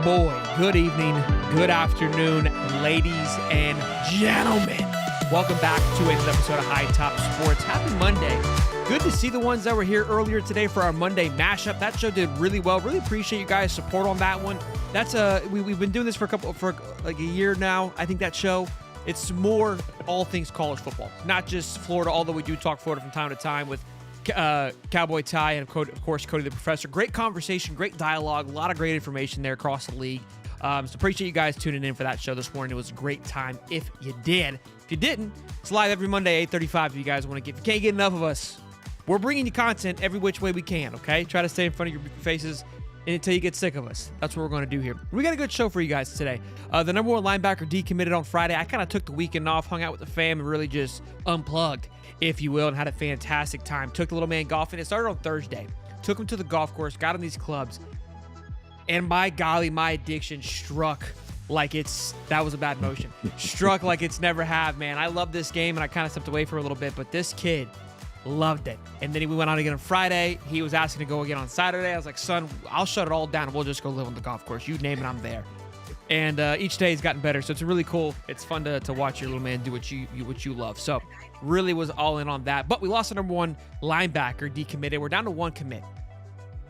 boy, good evening, good afternoon, ladies and gentlemen. Welcome back to another episode of High Top Sports. Happy Monday. Good to see the ones that were here earlier today for our Monday mashup. That show did really well. Really appreciate you guys' support on that one. That's we've been doing this for like a year now. I think that show, it's more all things college football, not just Florida, although we do talk Florida from time to time with Cowboy Ty and of course Cody the Professor. Great conversation, great dialogue, a lot of great information there across the league. So appreciate you guys tuning in for that show this morning. It was a great time if you did. If you didn't, it's live every Monday 8:35 if you guys want to get. If you can't get enough of us, we're bringing you content every which way we can, okay? Try to stay in front of your faces until you get sick of us. That's what we're going to do here. We got a good show for you guys today. The number one linebacker decommitted on Friday. I kind of took the weekend off, hung out with the fam, and really just unplugged, if you will, and had a fantastic time. Took the little man golfing. It started on Thursday. Took him to the golf course, got him these clubs, and my golly, my addiction struck like that was a bad motion. Struck like it's never have, man. I love this game, and I kind of stepped away for a little bit, but this kid loved it. And then we went out again on Friday. He was asking to go again on Saturday. I was like, son, I'll shut it all down, and we'll just go live on the golf course. You name it, I'm there. And each day he's gotten better, so it's really cool. It's fun to watch your little man do what you love. So really was all in on that. But we lost the number one linebacker, decommitted. We're down to one commit.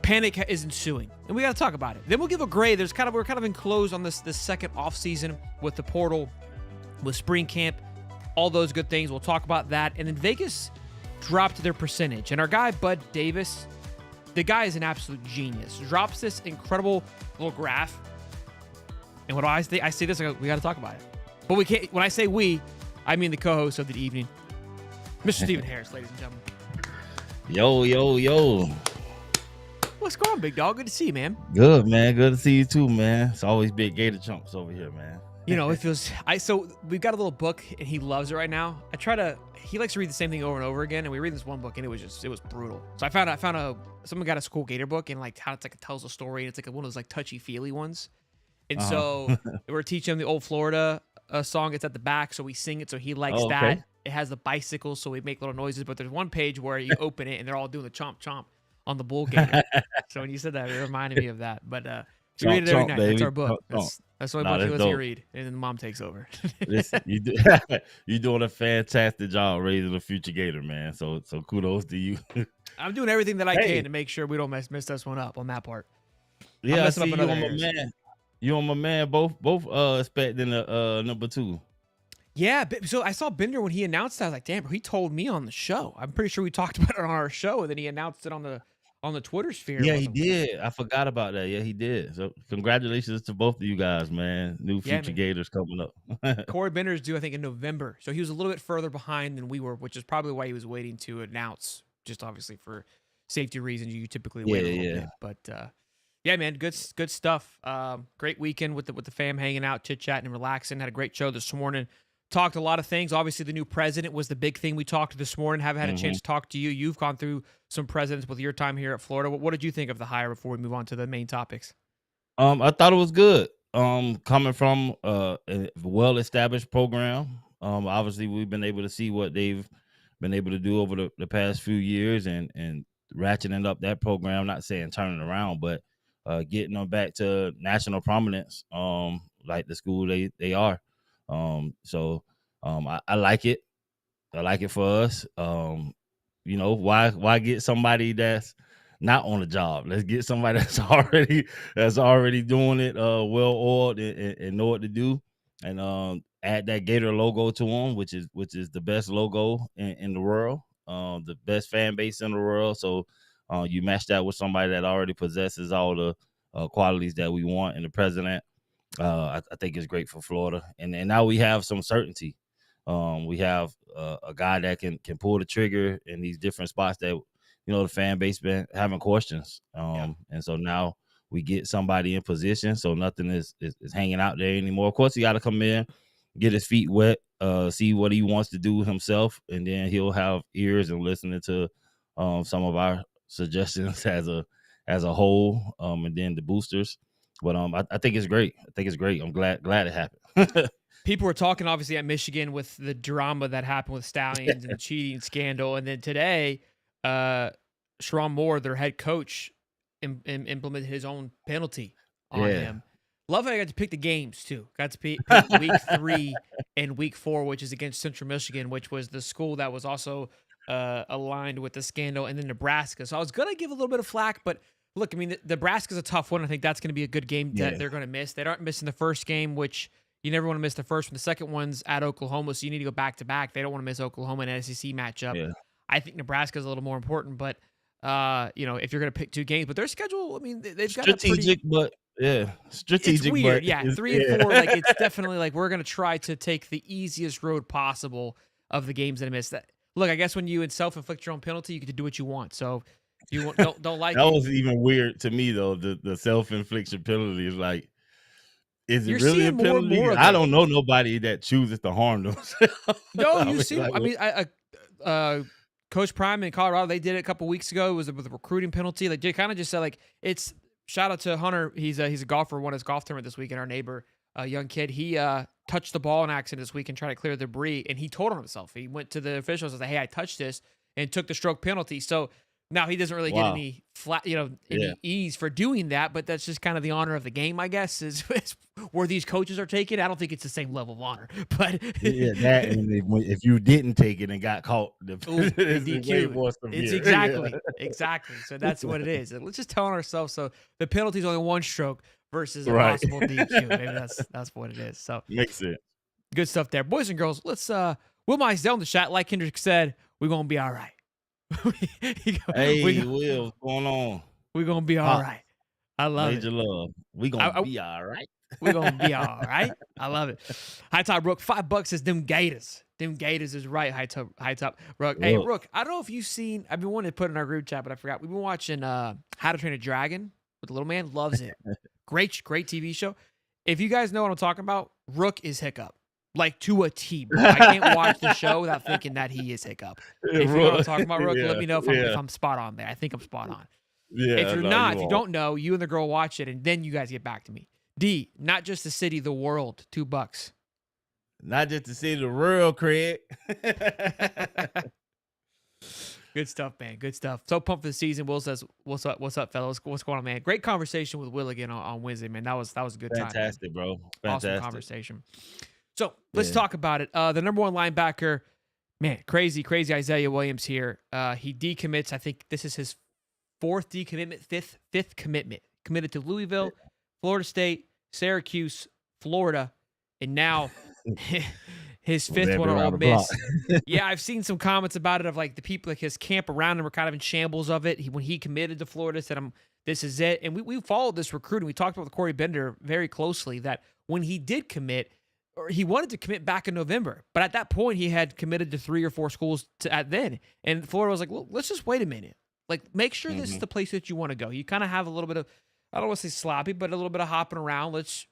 Panic is ensuing, and we got to talk about it. Then we'll give a grade. We're kind of enclosed on this second off season with the portal, with spring camp, all those good things. We'll talk about that. And then Vegas dropped their percentage, and our guy Bud Davis, the guy is an absolute genius. Drops this incredible little graph. And when I say this, we got to talk about it. But we can't. When I say we, I mean the co-host of the evening, Mr. Stephen Harris, ladies and gentlemen. Yo. What's going on, big dog? Good to see you, man. Good, man. Good to see you too, man. It's always big Gator chumps over here, man. You know, it feels. So we've got a little book, and he loves it right now. He likes to read the same thing over and over again, and we read this one book, and it was brutal. So I found someone got a cool Gator book, and like how it tells a story, and it's like one of those like touchy feely ones. And so we're teaching him the old Florida song. It's at the back, so we sing it. So he likes that. It has the bicycle, so we make little noises. But there's one page where you open it, and they're all doing the chomp chomp on the bull gator. So when you said that, it reminded me of that. But we read it every night. That's our book. That's the only book he lets you read, and then the mom takes over. Listen, you're doing a fantastic job raising a future Gator, man. So kudos to you. I'm doing everything that I can to make sure we don't mess this one up on that part. Yeah, I see you on my man. You and my man both expecting a number two. Yeah, so I saw Bender when he announced that. I was like, damn, bro, he told me on the show. I'm pretty sure we talked about it on our show, and then he announced it on the Twitter sphere. Yeah, he did. I forgot about that. Yeah, he did. So congratulations to both of you guys, man. New future Gators coming up. Corey Bender's due, I think, in November. So he was a little bit further behind than we were, which is probably why he was waiting to announce, just obviously for safety reasons. You typically wait a little bit. But yeah, man, good stuff. Great weekend with the fam hanging out, chit-chatting, and relaxing. Had a great show this morning. Talked a lot of things. Obviously, the new president was the big thing we talked this morning. Haven't had a chance to talk to you. You've gone through some presidents with your time here at Florida. What did you think of the hire before we move on to the main topics? I thought it was good. Coming from a well-established program. Obviously, we've been able to see what they've been able to do over the past few years and ratcheting up that program. Not saying turning around, but getting them back to national prominence, like the school they are. So I like it. I like it for us. You know, why get somebody that's not on the job? Let's get somebody that's already doing it well oiled and know what to do, and add that Gator logo to them, which is the best logo in the world, the best fan base in the world. So you match that with somebody that already possesses all the qualities that we want in the president. I think it's great for Florida, and now we have some certainty. We have a guy that can pull the trigger in these different spots that the fan base been having questions. And so now we get somebody in position, so nothing is hanging out there anymore. Of course, he got to come in, get his feet wet, see what he wants to do himself, and then he'll have ears and listening to some of our suggestions as a whole, and then the boosters. But I think it's great. I'm glad it happened. People were talking, obviously, at Michigan with the drama that happened with Stallions and the cheating scandal. And then today, Sharon Moore, their head coach, implemented his own penalty on him. Love how I got to pick the games too. Got to pick week 3 and week 4, which is against Central Michigan, which was the school that was also aligned with the scandal, and then Nebraska. So I was gonna give a little bit of flack, but look, I mean, Nebraska's a tough one. I think that's gonna be a good game that Yeah, they're gonna miss. They aren't missing the first game, which you never want to miss the first one. The second one's at Oklahoma, so you need to go back to back. They don't want to miss Oklahoma and an SEC matchup. yeah. I think Nebraska's a little more important, but if you're gonna pick 2 games, but their schedule, I mean, they've got a pretty Strategic, but yeah, it's strategic, weird. but Yeah, it's, 3 and yeah. 4, like, it's definitely like we're gonna try to take the easiest road possible of the games that I missed. That look, I guess when you self-inflict your own penalty, you get to do what you want. So you don't like That it. was even weird to me though. The self-infliction penalty is like, is it You're really a seeing more and more penalty? of I it. don't know nobody that chooses to harm themselves. No, I you mean, see. like, I mean, Coach Prime in Colorado, they did it a couple weeks ago. It was with a recruiting penalty. Like they kind of just said, like it's shout out to Hunter. He's a golfer. Won his golf tournament this weekend. Our neighbor, young kid, he touched the ball in accident this week and tried to clear the debris, and he told on himself. He went to the officials and said, "Hey, I touched this," and took the stroke penalty. So now he doesn't really get wow, any flat, yeah, any ease for doing that. But that's just kind of the honor of the game, I guess, is where these coaches are taking. I don't think it's the same level of honor, but yeah. That and if you didn't take it and got caught, ooh, the it's way DQ. more It's severe. Yeah, exactly. So that's what it is. And let's just tell on ourselves. So the penalty's only 1 stroke versus a right. possible DQ. Maybe that's what it is. So Makes sense. good stuff there, boys and girls. Let's Will Mizell in the chat. Like Kendrick said, we're gonna be all right. Hey, we Will, what's going on? we're gonna be all Pop, right. I love it. major love. We I, gonna I, be all right. we're gonna be all right. I love it. High top Rook, $5 says them Gators. Them Gators is right. High top Rook. Hey Look, Rook, I don't know if you've seen. I've been wanting to put in our group chat, but I forgot. We've been watching How to Train a Dragon with the little man. Loves it. Great TV show. If you guys know what I'm talking about, Rook is Hiccup. Like to a T, bro. I can't watch the show without thinking that he is Hiccup. If you know what I'm talking about, Rook, let yeah, me know if yeah, I'm spot on there. I think I'm spot on. If yeah. you're No, not, you if you are don't know, you and the girl watch it, and then you guys get back to me. D, not just the city, the world. $2. not just to see the real Craig. Good stuff, man. Good stuff. So pumped for the season. Will says, "What's up? What's up, fellas? What's going on, man? Great conversation with Will again on Wednesday, man. That was a good time, man. Fantastic, bro. Awesome Fantastic. conversation. So let's Yeah. talk about it. The number 1 linebacker, man, crazy Isaiah Williams here. He decommits. I think this is his 4th decommitment, fifth commitment. Committed to Louisville, Florida State, Syracuse, Florida, and now his 5th one Rabbit on Ole around the block. Miss. Yeah, I've seen some comments about it of like the people, like his camp around him were kind of in shambles of it. When he committed to Florida, said, this is it. And we followed this recruiting. We talked about with Corey Bender very closely that when he did commit, or he wanted to commit back in November, but at that point he had committed to 3 or 4 schools at then. And Florida was like, well, let's just wait a minute. Like, make sure this is the place that you want to go. You kind of have a little bit of, I don't want to say sloppy, but a little bit of hopping around. Let's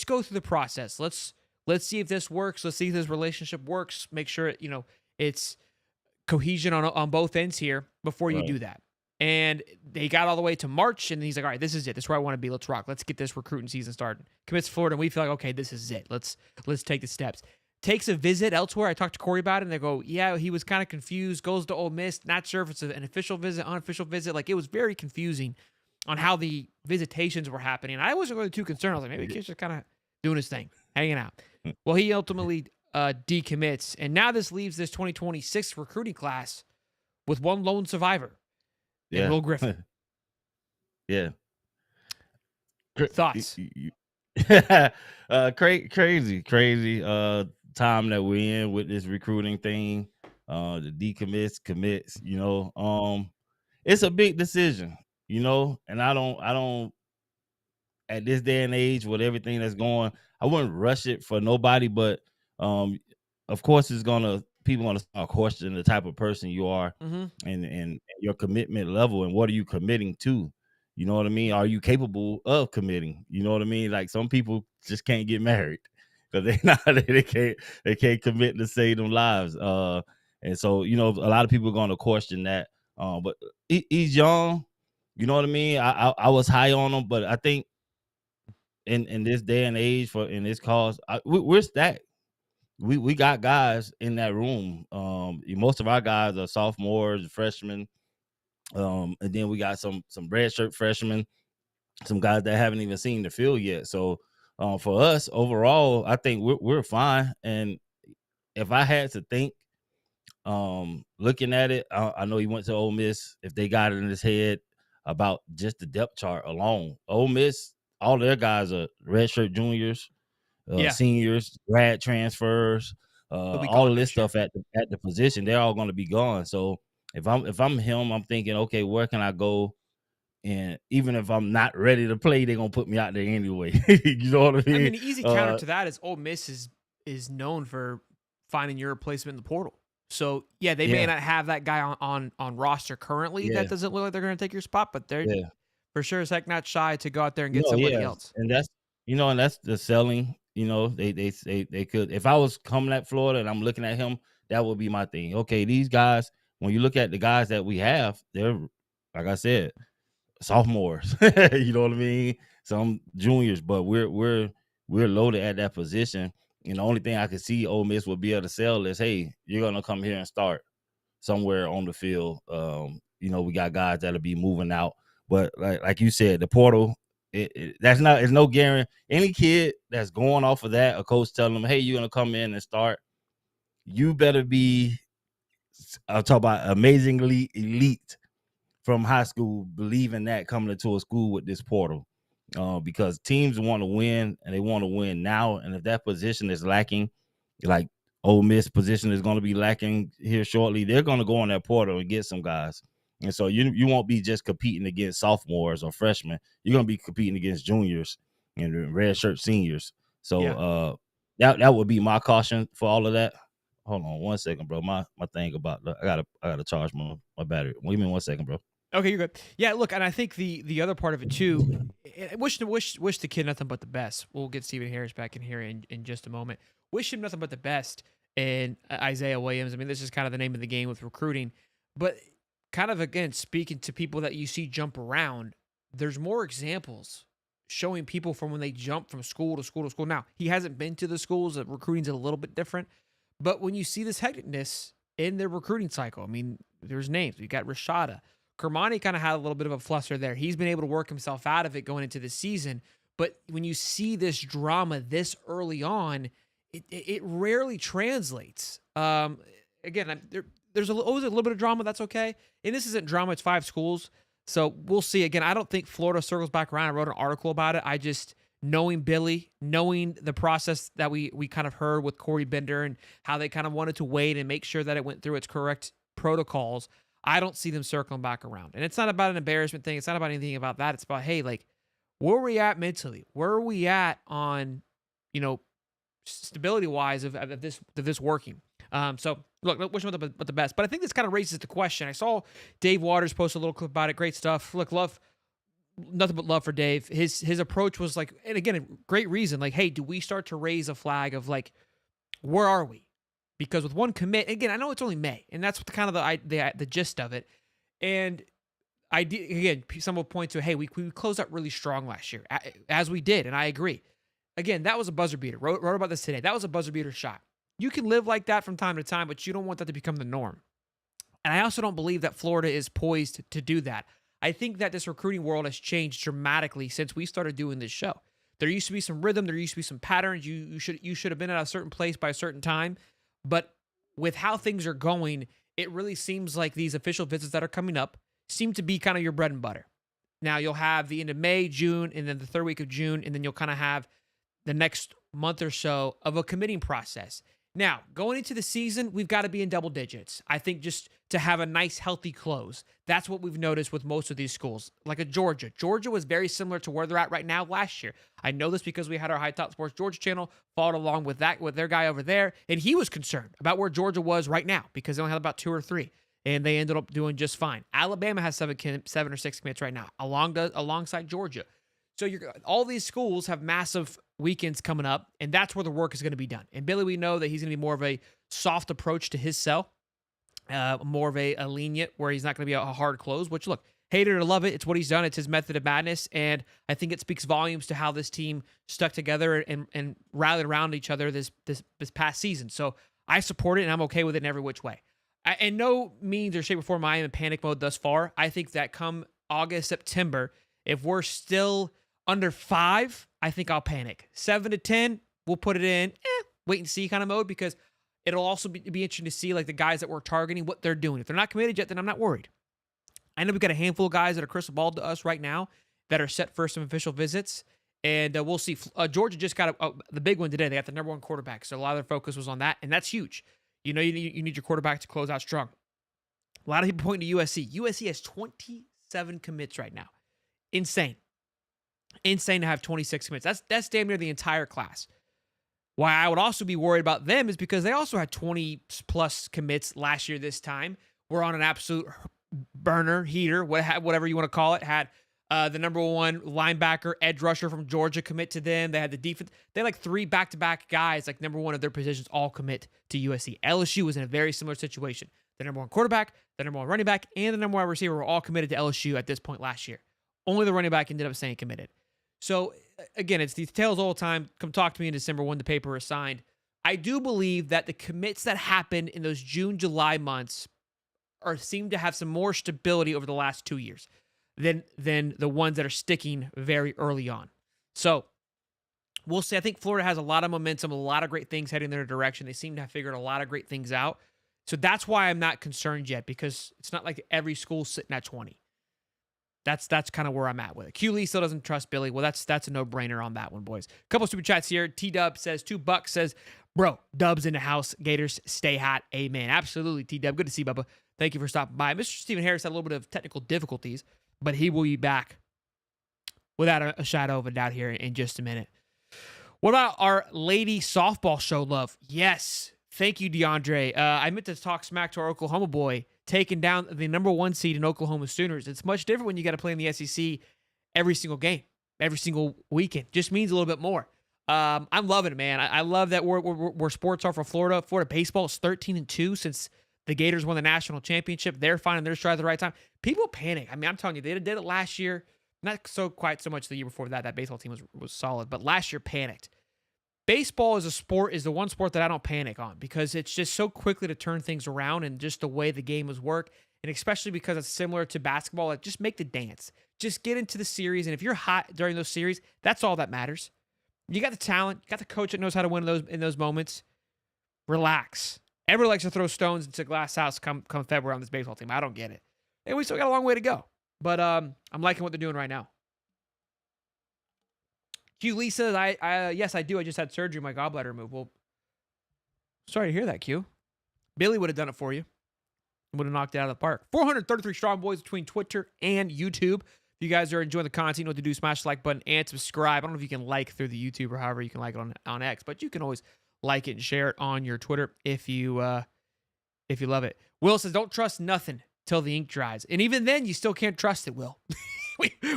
go through the process. Let's see if this works. Let's see if this relationship works. Make sure it's cohesion on both ends here before you Right. do that. And they got all the way to March, and he's like, all right, this is it. This is where I want to be. Let's rock. Let's get this recruiting season started. Commits to Florida, and we feel like, okay, this is it. Let's take the steps. Takes a visit elsewhere. I talked to Corey about it, and they go, yeah, he was kind of confused. Goes to Ole Miss. Not sure if it's an official visit, unofficial visit. Like, it was very confusing on how the visitations were happening. I wasn't really too concerned. I was like, maybe the kid's just kind of doing his thing, hanging out. Well, he ultimately decommits, and now this leaves this 2026 recruiting class with one lone survivor. Yeah. And Will Griffin. Yeah. Thoughts? Crazy time that we're in with this recruiting thing. The decommits, commits, it's a big decision, and I don't at this day and age with everything that's going, I wouldn't rush it for nobody, but of course people gonna start questioning the type of person you are and your commitment level and what are you committing to. You know what I mean? Are you capable of committing? You know what I mean? Like some people just can't get married because they can't commit to save them lives. And so a lot of people are gonna question that. But he's young. You know what I mean? I was high on him, but I think in this day and age in this cause, we're stacked. We got guys in that room. Most of our guys are sophomores, freshmen. And then we got some redshirt freshmen, some guys that haven't even seen the field yet. So For us overall, I think we're fine. And if I had to think, looking at it, I know he went to Ole Miss. If they got it in his head about just the depth chart alone, Ole Miss, all their guys are redshirt juniors, Yeah, seniors, grad transfers, he'll be all gone of this next year. stuff at the position. They're all going to be gone. So if I'm him, I'm thinking, okay, where can I go? And even if I'm not ready to play, they're gonna put me out there anyway. You know what I I mean? mean, the easy counter to that is Ole Miss is known for finding your replacement in the portal. So yeah, they may Yeah, not have that guy on roster currently. That yeah, doesn't look like they're going to take your spot, but they're yeah. for sure as heck not shy to go out there and get No, somebody yeah, else. and that's the selling. They could. If I was coming at Florida and I'm looking at him, that would be my thing. Okay, these guys. When you look at the guys that we have, they're like I said, sophomores. You know what I mean? Some juniors, but we're loaded at that position. And the only thing I could see Ole Miss would be able to sell is, hey, you're gonna come here and start somewhere on the field. We got guys that'll be moving out, but like you said, the portal, it's no guarantee. Any kid that's going off of that, a coach telling them, hey, you're gonna come in and start, you better be. I'll talk about amazingly elite from high school, believing that coming into a school with this portal, because teams want to win and they want to win now. And if that position is lacking, like Ole Miss position is going to be lacking here shortly, they're going to go on that portal and get some guys. And so you won't be just competing against sophomores or freshmen. You're going to be competing against juniors and red shirt seniors. So Yeah. that would be my caution for all of that. Hold on 1 second, bro. My thing about I gotta charge my battery. What do you mean 1 second, bro? Okay, you're good. Yeah, look, and I think the other part of it too. I wish the kid nothing but the best. We'll get Stephen Harris back in here in just a moment. Wish him nothing but the best. And Isaiah Williams. I mean, this is kind of the name of the game with recruiting, but kind of again speaking to people that you see jump around. There's more examples showing people from when they jump from school to school to school. Now he hasn't been to the schools. Recruiting's a little bit different, but when you see this hecticness in their recruiting cycle, I mean, there's names. We got Rashada. Kermani kind of had a little bit of a fluster there. He's been able to work himself out of it going into the season. But when you see this drama this early on, it rarely translates. Again, there's always a little bit of drama. That's okay. And this isn't drama. It's 5 schools. So we'll see. Again, I don't think Florida circles back around. I wrote an article about it. I just, knowing Billy, knowing the process that we kind of heard with Corey Bender and how they kind of wanted to wait and make sure that it went through its correct protocols, I don't see them circling back around. And it's not about an embarrassment thing. It's not about anything about that. It's about, hey, like, where are we at mentally? Where are we at on, stability wise of this working? So look, wish him but the best. But I think this kind of raises the question. I saw Dave Waters post a little clip about it. Great stuff. Look, nothing but love for Dave. His approach was like, and again, a great reason. Like, hey, do we start to raise a flag of like, where are we? Because with one commit, again, I know it's only May, and that's kind of the gist of it. And again, some will point to, hey, we closed out really strong last year, as we did, and I agree. Again, that was a buzzer beater. Wrote about this today. That was a buzzer beater shot. You can live like that from time to time, but you don't want that to become the norm. And I also don't believe that Florida is poised to do that. I think that this recruiting world has changed dramatically since we started doing this show. There used to be some rhythm. There used to be some patterns. You should have been at a certain place by a certain time. But with how things are going, it really seems like these official visits that are coming up seem to be kind of your bread and butter. Now, you'll have the end of May, June, and then the third week of June, and then you'll kind of have the next month or so of a committing process. Now, going into the season, we've got to be in double digits. I think just to have a nice, healthy close. That's what we've noticed with most of these schools. Like a Georgia. Georgia was very similar to where they're at right now last year. I know this because we had our High Top Sports Georgia channel, followed along with their guy over there, and he was concerned about where Georgia was right now because they only had about 2 or 3, and they ended up doing just fine. Alabama has 7 or 6 commits right now, alongside Georgia. So all these schools have massive weekends coming up, and that's where the work is going to be done. And Billy, we know that he's going to be more of a soft approach to his sell, more of a lenient, where he's not going to be a hard close, which, look, hate it or love it, it's what he's done. It's his method of madness, and I think it speaks volumes to how this team stuck together and rallied around each other this past season. So I support it, and I'm okay with it in every which way. In no means or shape or form I am in panic mode thus far. I think that come August, September, if we're still Under 5, I think I'll panic. 7 to 10, we'll put it in wait and see kind of mode, because it'll also be interesting to see like the guys that we're targeting, what they're doing. If they're not committed yet, then I'm not worried. I know we've got a handful of guys that are crystal ball to us right now that are set for some official visits, and we'll see. Georgia just got the big one today. They got the number 1 quarterback, so a lot of their focus was on that, and that's huge. You know, you need your quarterback to close out strong. A lot of people pointing to USC. USC has 27 commits right now. Insane to have 26 commits. That's damn near the entire class. Why I would also be worried about them is because they also had 20 plus commits last year this time. We're on an absolute burner, heater, whatever you want to call it. Had the number 1 linebacker, edge rusher from Georgia commit to them. They had the defense. They had like 3 back-to-back guys, like number 1 of their positions, all commit to USC. LSU was in a very similar situation. The number 1 quarterback, the number 1 running back, and the number 1 receiver were all committed to LSU at this point last year. Only the running back ended up staying committed. So, again, it's these tales all the time. Come talk to me in December when the paper is signed. I do believe that the commits that happened in those June, July months seem to have some more stability over the last 2 years than the ones that are sticking very early on. So, we'll see. I think Florida has a lot of momentum, a lot of great things heading in their direction. They seem to have figured a lot of great things out. So that's why I'm not concerned yet, because it's not like every school's sitting at 20. That's kind of where I'm at with it. Q Lee still doesn't trust Billy. Well, that's a no-brainer on that one, boys. Couple super chats here. T-Dub says, $2 says, bro, Dubs in the house. Gators stay hot. Amen. Absolutely, T-Dub. Good to see you, Bubba. Thank you for stopping by. Mr. Stephen Harris had a little bit of technical difficulties, but he will be back without a shadow of a doubt here in just a minute. What about our lady softball show, love? Yes. Thank you, DeAndre. I meant to talk smack to our Oklahoma boy, taking down the number 1 seed in Oklahoma Sooners. It's much different when you got to play in the SEC every single game, every single weekend. Just means a little bit more. I'm loving it, man. I love that where sports are for Florida. Florida baseball is 13-2 since the Gators won the national championship. They're finding their stride at the right time. People panic. I mean, I'm telling you, they did it last year. Not quite so much the year before that. That baseball team was solid, but last year panicked. Baseball is the one sport that I don't panic on, because it's just so quickly to turn things around, and just the way the game was work, and especially because it's similar to basketball, like just make the dance. Just get into the series, and if you're hot during those series, that's all that matters. You got the talent, you got the coach that knows how to win in those moments. Relax. Everybody likes to throw stones into glass house come February on this baseball team. I don't get it. And we still got a long way to go. But I'm liking what they're doing right now. Q Lee says, yes, I do. I just had surgery, my gallbladder removed. Well, sorry to hear that, Q. Billy would have done it for you. Would have knocked it out of the park. 433 strong, boys, between Twitter and YouTube. If you guys are enjoying the content, you know what to do. Smash the like button and subscribe. I don't know if you can like through the YouTube or however you can like it on X, but you can always like it and share it on your Twitter if you love it. Will says, don't trust nothing till the ink dries. And even then, you still can't trust it, Will.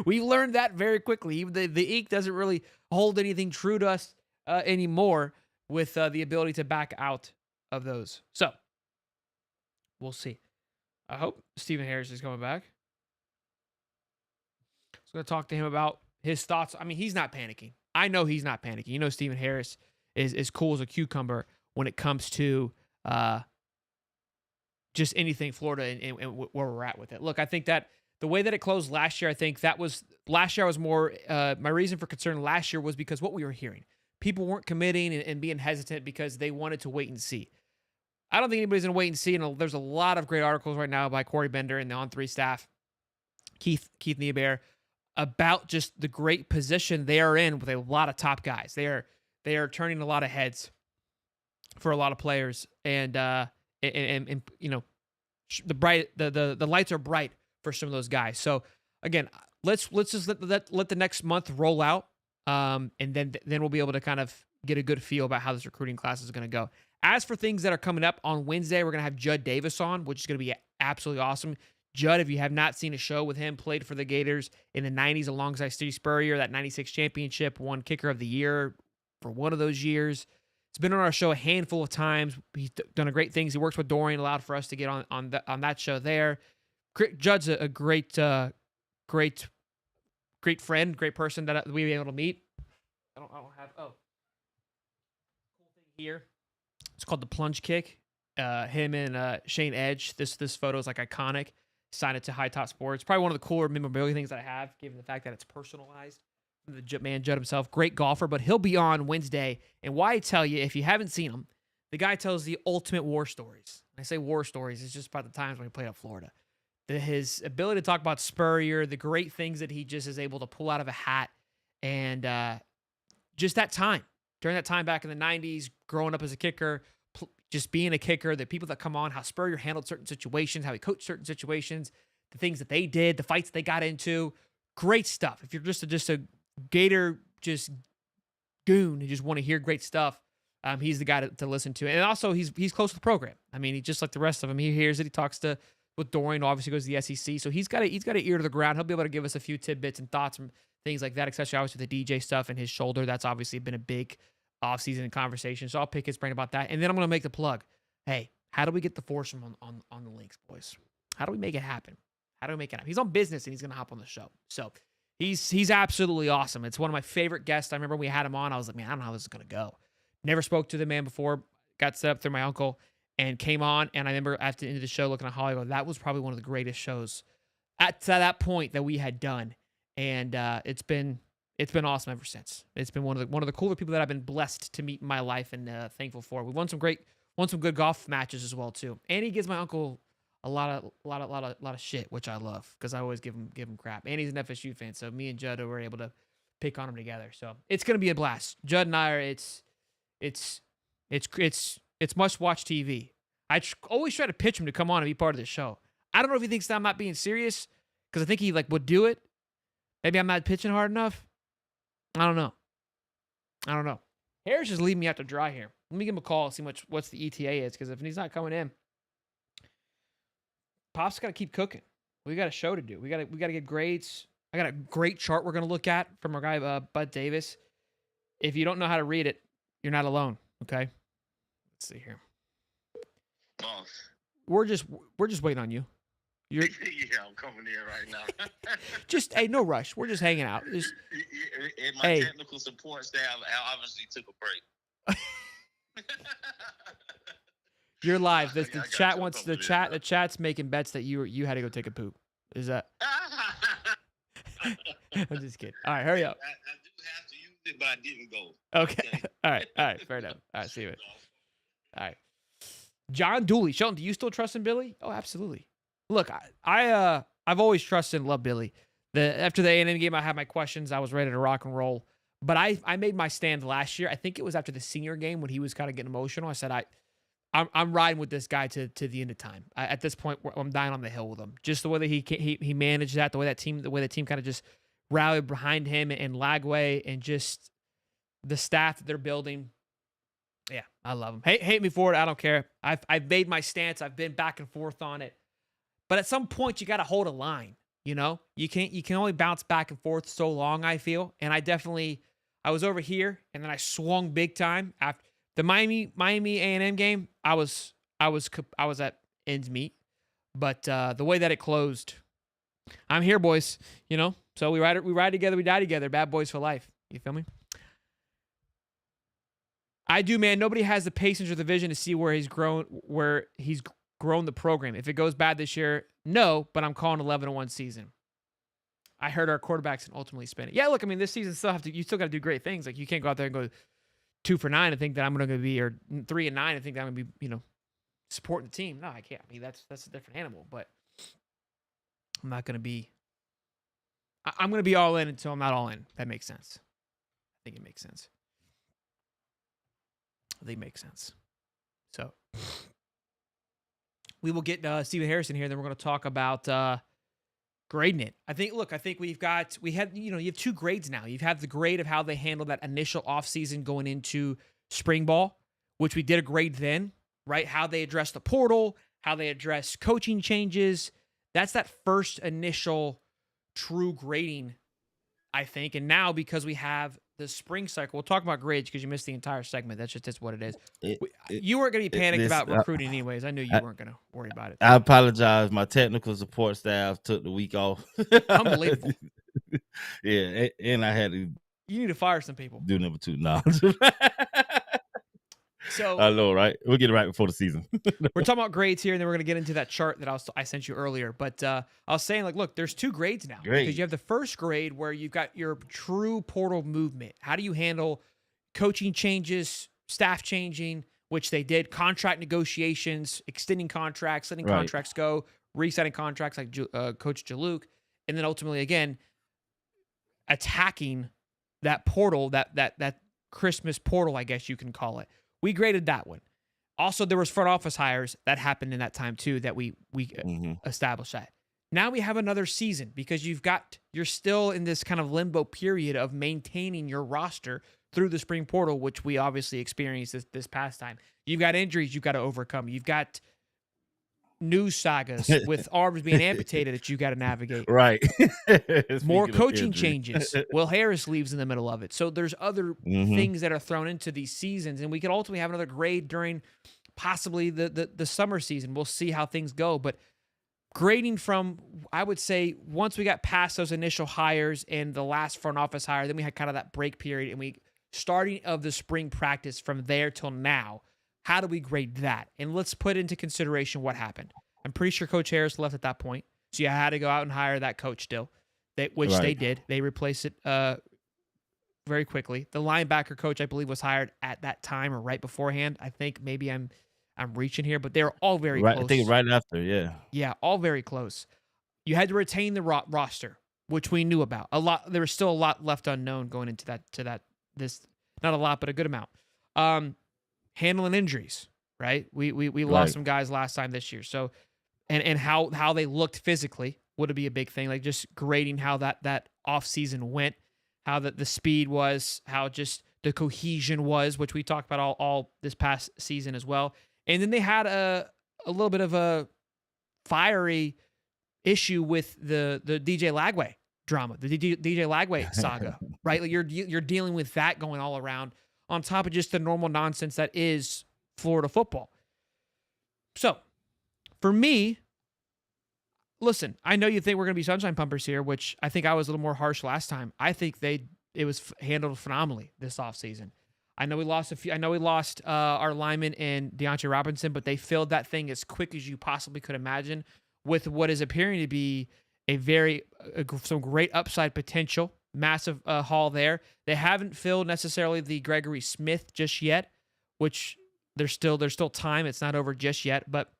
We learned that very quickly. Even the ink doesn't really hold anything true to us anymore with the ability to back out of those. So, we'll see. I hope Stephen Harris is coming back. I was going to talk to him about his thoughts. I mean, he's not panicking. I know he's not panicking. You know, Stephen Harris is cool as a cucumber when it comes to just anything Florida and where we're at with it. Look, I think that the way that it closed last year, I think last year I was more, my reason for concern last year was because what we were hearing. People weren't committing and being hesitant because they wanted to wait and see. I don't think anybody's going to wait and see, and there's a lot of great articles right now by Corey Bender and the On3 staff, Keith Niebuhr, about just the great position they are in with a lot of top guys. They are turning a lot of heads for a lot of players, and you know, the lights are bright for some of those guys. So again, let's just let the next month roll out, and then we'll be able to kind of get a good feel about how this recruiting class is going to go. As for things that are coming up on Wednesday, we're going to have Judd Davis on, which is going to be absolutely awesome. Judd, if you have not seen a show with him, played for the Gators in the 90s alongside Steve Spurrier, that 96 championship, won Kicker of the Year for one of those years. He's been on our show a handful of times. He's done great things. He works with Dorian, allowed for us to get on that show there. Judd's a great friend, great person that we were able to meet. I don't have, cool thing here. It's called the plunge kick. Him and Shane Edge. This photo is like iconic. Signed it to High Top Sports. Probably one of the cooler memorabilia things that I have, given the fact that it's personalized. the man Judd himself, great golfer, but he'll be on Wednesday. And why I tell you, if you haven't seen him, the guy tells the ultimate war stories. I say war stories, it's just about the times when he played at Florida. His ability to talk about Spurrier, the great things that he just is able to pull out of a hat, and just that time, during that time back in the 90s, growing up as a kicker, just being a kicker, the people that come on, how Spurrier handled certain situations, how he coached certain situations, the things that they did, the fights they got into. Great stuff. If you're just a Gator just goon and just want to hear great stuff, he's the guy to listen to. And also, he's close to the program. I mean, he just like the rest of them. He hears it. He talks with Dorian, obviously goes to the SEC. So he's got an ear to the ground. He'll be able to give us a few tidbits and thoughts and things like that, especially obviously with the DJ stuff and his shoulder. That's obviously been a big offseason conversson. So I'll pick his brain about that. And then I'm going to make the plug. Hey, how do we get the foursome on the links, boys? How do we make it happen? How do we make it happen? He's on business and he's going to hop on the show. So he's absolutely awesome. It's one of my favorite guests. I remember when we had him on, I was like, man, I don't know how this is going to go. Never spoke to the man before. Got set up through my uncle and came on. And I remember after the end of the show looking at Hollywood, that was probably one of the greatest shows at that point that we had done. And it's been awesome ever since. It's been one of the cooler people that I've been blessed to meet in my life and thankful for. We won some good golf matches as well too. And he gives my uncle a lot of shit, which I love because I always give him crap. And he's an FSU fan, so me and Judd were able to pick on him together. So it's gonna be a blast. Judd and I are it's must watch TV. I always try to pitch him to come on and be part of the show. I don't know if he thinks that I'm not being serious because I think he would do it. Maybe I'm not pitching hard enough. I don't know. Harris is leaving me out to dry here. Let me give him a call and see what's the ETA is because if he's not coming in, Pop's got to keep cooking. We got a show to do. We got to get grades. I got a great chart we're going to look at from our guy, Bud Davis. If you don't know how to read it, you're not alone. Okay. Let's see here. Boss. We're just waiting on you. Yeah, I'm coming in right now. Hey, no rush. We're just hanging out. And my technical support staff obviously took a break. You're live. The chat wants the chat's making bets that you had to go take a poop. Is that? I'm just kidding. All right, hurry up. I do have to use it, but I didn't go. Okay. All right. Fair enough. All right, see you. All right. John Dooley. Shelton, do you still trust in Billy? Oh, absolutely. Look, I've always trusted and loved Billy. After the A&M game, I had my questions. I was ready to rock and roll. But I made my stand last year. I think it was after the senior game when he was kind of getting emotional. I said, I'm riding with this guy to the end of time. At this point, I'm dying on the hill with him. Just the way that he managed that, the way the team kind of just rallied behind him and Lagway and just the staff that they're building. Yeah, I love him. Hate me for it. I don't care. I've made my stance. I've been back and forth on it. But at some point, you got to hold a line. You know, you can only bounce back and forth so long. I feel, and I was over here, and then I swung big time after the Miami A&M game. I was at ends meet, but the way that it closed, I'm here, boys. You know, so we ride together, we die together. Bad boys for life. You feel me? I do, man. Nobody has the patience or the vision to see where he's grown the program. If it goes bad this year, no, but I'm calling 11-1 season. I heard our quarterbacks can ultimately spin it. Yeah, look, I mean, this season you still got to do great things. Like you can't go out there and go 2-for-9 and think that I'm going to be, or 3-9 and think that I'm going to be, supporting the team. No, I can't. I mean, that's a different animal. But I'm not going to be. I'm going to be all in until I'm not all in. That makes sense. I think it makes sense. So we will get Stephen Harrison here. Then we're going to talk about grading it. I think you have two grades now. You have the grade of how they handled that initial offseason going into spring ball, which we did a grade then, right? How they addressed the portal, how they addressed coaching changes. That's that first initial true grading, I think. And now because we have the spring cycle, we'll talk about grades because you missed the entire segment. That's what it is. You weren't going to be panicked about recruiting anyways. I knew you weren't going to worry about it. I apologize. My technical support staff took the week off. Unbelievable. Yeah, and I had to. You need to fire some people. Do number 2 now. So I know, right? We'll get it right before the season. we're talking about grades here, and then we're going to get into that chart that I sent you earlier. But I was saying, like, look, there's 2 grades now because you have the first grade where you've got your true portal movement. How do you handle coaching changes, staff changing, which they did, contract negotiations, extending contracts, letting Right. contracts go, resetting contracts like Coach Jaluk, and then ultimately, again, attacking that portal, that Christmas portal, I guess you can call it. We graded that one. Also, there was front office hires that happened in that time too that we established that. Now we have another season because you're still in this kind of limbo period of maintaining your roster through the spring portal, which we obviously experienced this past time. You've got injuries you've got to overcome. You've got news sagas with arms being amputated that you got to navigate. Right. More coaching changes. Will Harris leaves in the middle of it. So there's other things that are thrown into these seasons, and we could ultimately have another grade during possibly the summer season. We'll see how things go, but grading from, I would say, once we got past those initial hires and the last front office hire, then we had kind of that break period, and we starting of the spring practice from there till now. How do we grade that? And let's put into consideration what happened. I'm pretty sure Coach Harris left at that point, so you had to go out and hire that coach still, which they did. They replaced it very quickly. The linebacker coach, I believe, was hired at that time or right beforehand. I think maybe I'm reaching here, but they're all very close. I think right after, yeah. Yeah, all very close. You had to retain the roster, which we knew about. A lot. There was still a lot left unknown going into this, not a lot, but a good amount. Handling injuries, right? We lost some guys last time this year. So, and how they looked physically would be a big thing. Like just grading how that offseason went, how the speed was, how just the cohesion was, which we talked about all this past season as well. And then they had a little bit of a fiery issue with the DJ Lagway drama, the DJ Lagway saga, right? Like you're dealing with that going all around on top of just the normal nonsense that is Florida football. So, for me, listen, I know you think we're going to be sunshine pumpers here, which I think I was a little more harsh last time. I think it was handled phenomenally this offseason. I know we lost our lineman and Deontay Robinson, but they filled that thing as quick as you possibly could imagine with what is appearing to be some great upside potential. Massive haul there. They haven't filled necessarily the Gregory Smith just yet, which there's still time. It's not over just yet, but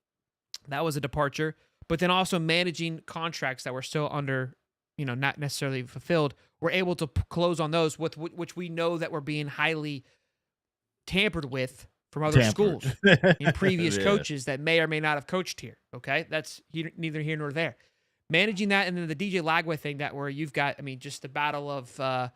that was a departure. But then also managing contracts that were still under, not necessarily fulfilled. We're able to close on those with which we know that we're being highly tampered with from other schools and previous coaches that may or may not have coached here. Okay, that's neither here nor there. Managing that, and then the DJ Lagway thing where you've got, just the battle of,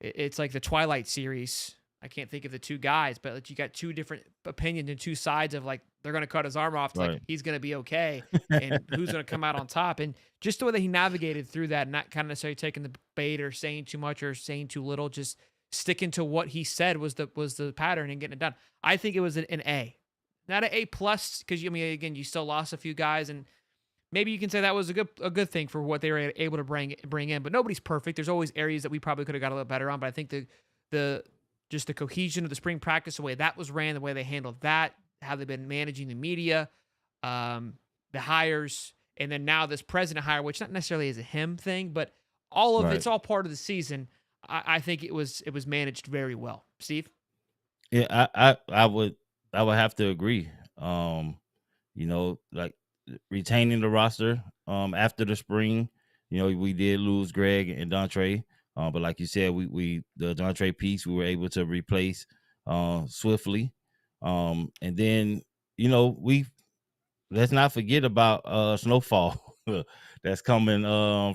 it's like the Twilight series. I can't think of the two guys, but you got two different opinions and two sides of like, they're going to cut his arm off. Like he's going to be okay. And who's going to come out on top. And just the way that he navigated through that, not kind of necessarily taking the bait or saying too much or saying too little, just sticking to what he said was the pattern and getting it done. I think it was an A, not an A+, because again, you still lost a few guys, and maybe you can say that was a good thing for what they were able to bring in, but nobody's perfect. There's always areas that we probably could have got a little better on, but I think the cohesion of the spring practice, the way that was ran, the way they handled that, how they've been managing the media, the hires, and then now this president hire, which not necessarily is a him thing, but all of it's all part of the season. I think it was managed very well. Steve? Yeah, I would have to agree. Like retaining the roster after the spring, we did lose Greg and Dontre, but like you said, we the Dontre piece we were able to replace swiftly, and then let's not forget about Snowfall that's coming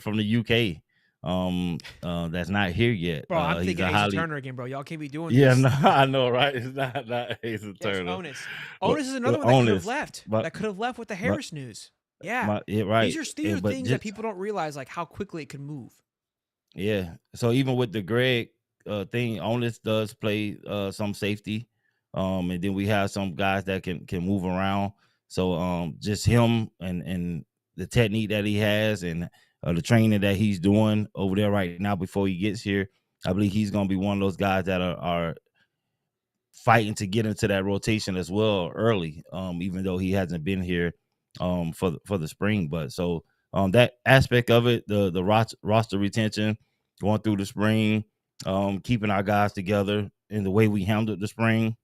from the UK. That's not here yet. Bro, I'm thinking Asa Turner again, bro. Y'all can't be doing this. Yeah, no, I know, right? It's not Asa Turner. Onus. Onus is another one that could have left. That could have left with the Harris news. Yeah. Right. These are things that people don't realize, like how quickly it can move. Yeah. So even with the Greg thing, Onus does play some safety. And then we have some guys that can move around. So just him and the technique that he has and the training that he's doing over there right now before he gets here, I believe he's going to be one of those guys that are fighting to get into that rotation as well early, even though he hasn't been here for the spring. But so that aspect of it, the roster retention going through the spring, keeping our guys together in the way we handled the spring,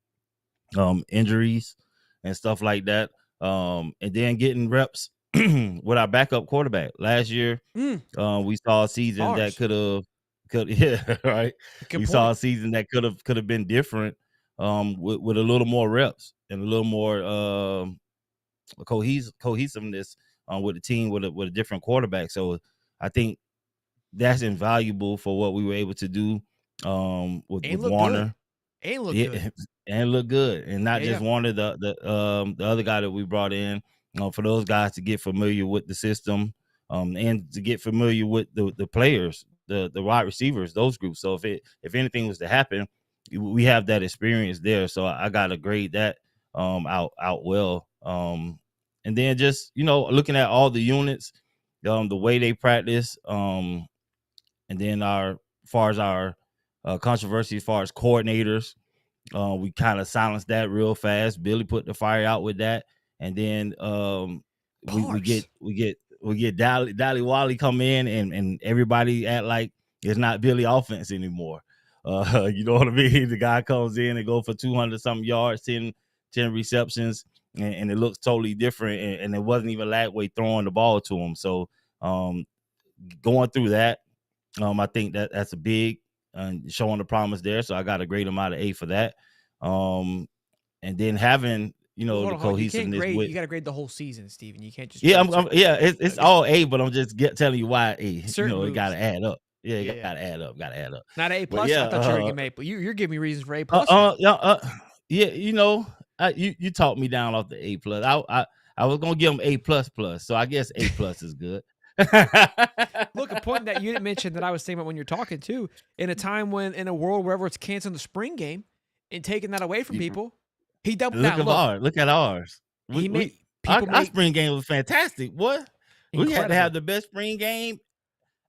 injuries and stuff like that, and then getting reps with our backup quarterback. Last year, we saw a season that right. We saw a season that could have been different, with a little more reps and a little more cohesiveness with the team with a different quarterback. So I think that's invaluable for what we were able to do with Warner. And look good, and not just Warner, the other guy that we brought in, for those guys to get familiar with the system, and to get familiar with the players, the wide receivers, those groups. So if anything was to happen, we have that experience there. So I gotta grade that out well. And then just looking at all the units, the way they practice, and then as far as our controversy as far as coordinators. We kind of silenced that real fast. Billy put the fire out with that, and then we get Dally Wally come in, and everybody act like it's not Billy offense anymore. You know what I mean? The guy comes in and go for 200 something yards, 10 receptions, and it looks totally different. And it wasn't even Lagway throwing the ball to him. So going through that, I think that's a big. And showing the promise there, so I got a great amount of A for that. And then having the cohesiveness. You got to grade the whole season, Steven. You can't just it's all A, but I'm just telling you why A. It got to add up. Got to add up. Got to add up. Not A plus. I thought you were giving A, but you're giving me reasons for A plus. You talked me down off the A plus. I was gonna give him A plus, so I guess A plus is good. Look, a point that you didn't mention that I was thinking about when you're talking too, in a time when in a world where everyone's canceling the spring game and taking that away from people, he doubled down. Look at ours. Our spring game was fantastic. What? Incredible. We had to have the best spring game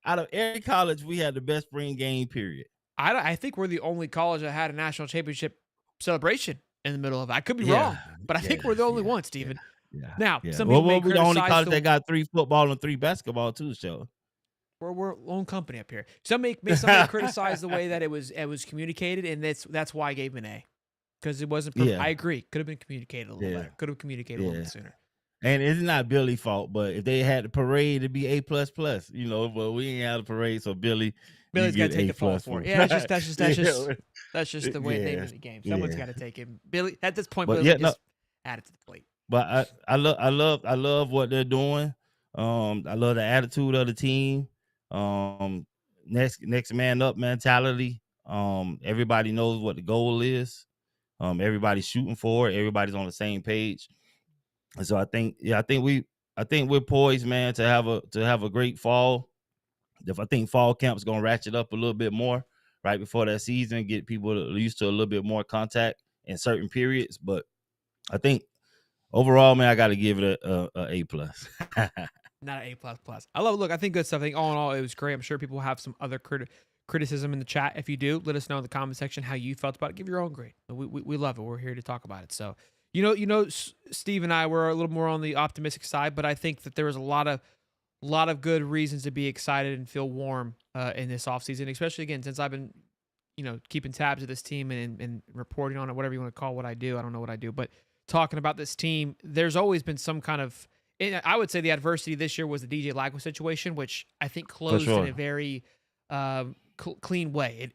out of every college. We had the best spring game, period. I think we're the only college that had a national championship celebration in the middle of it. I could be wrong, but I think we're the only one, Steven. Now, some people may criticize the only college that got 3 football and 3 basketball too. So we're lone company up here. Some may criticize the way that it was communicated, and that's why I gave him an A, because it wasn't. I agree. Could have been communicated a little better. Could have communicated a little bit sooner. And it's not Billy's fault, but if they had the parade, it'd be A plus. But we ain't had a parade, so Billy's got to take the fall for it. Yeah, that's just the way they name the game. Someone's got to take him. Billy at this point, just add it to the plate. But I love what they're doing. I love the attitude of the team. Next man up mentality. Everybody knows what the goal is. Everybody's shooting for it. Everybody's on the same page. And so I think we're poised, man, to have a great fall. I think fall camp's gonna ratchet up a little bit more right before that season, get people used to a little bit more contact in certain periods. But I think overall, man, I got to give it a A plus. Not an A plus. I love it. Look, I think good stuff. I think all in all, it was great. I'm sure people have some other criticism in the chat. If you do, let us know in the comment section how you felt about it. Give your own grade. We love it. We're here to talk about it. So, Steve and I were a little more on the optimistic side, but I think that there was a lot of good reasons to be excited and feel warm in this offseason, especially, again, since I've been, keeping tabs of this team and reporting on it, whatever you want to call what I do. I don't know what I do, but talking about this team, there's always been some kind of, I would say the adversity this year was the DJ Lagway situation, which I think closed in a very clean way.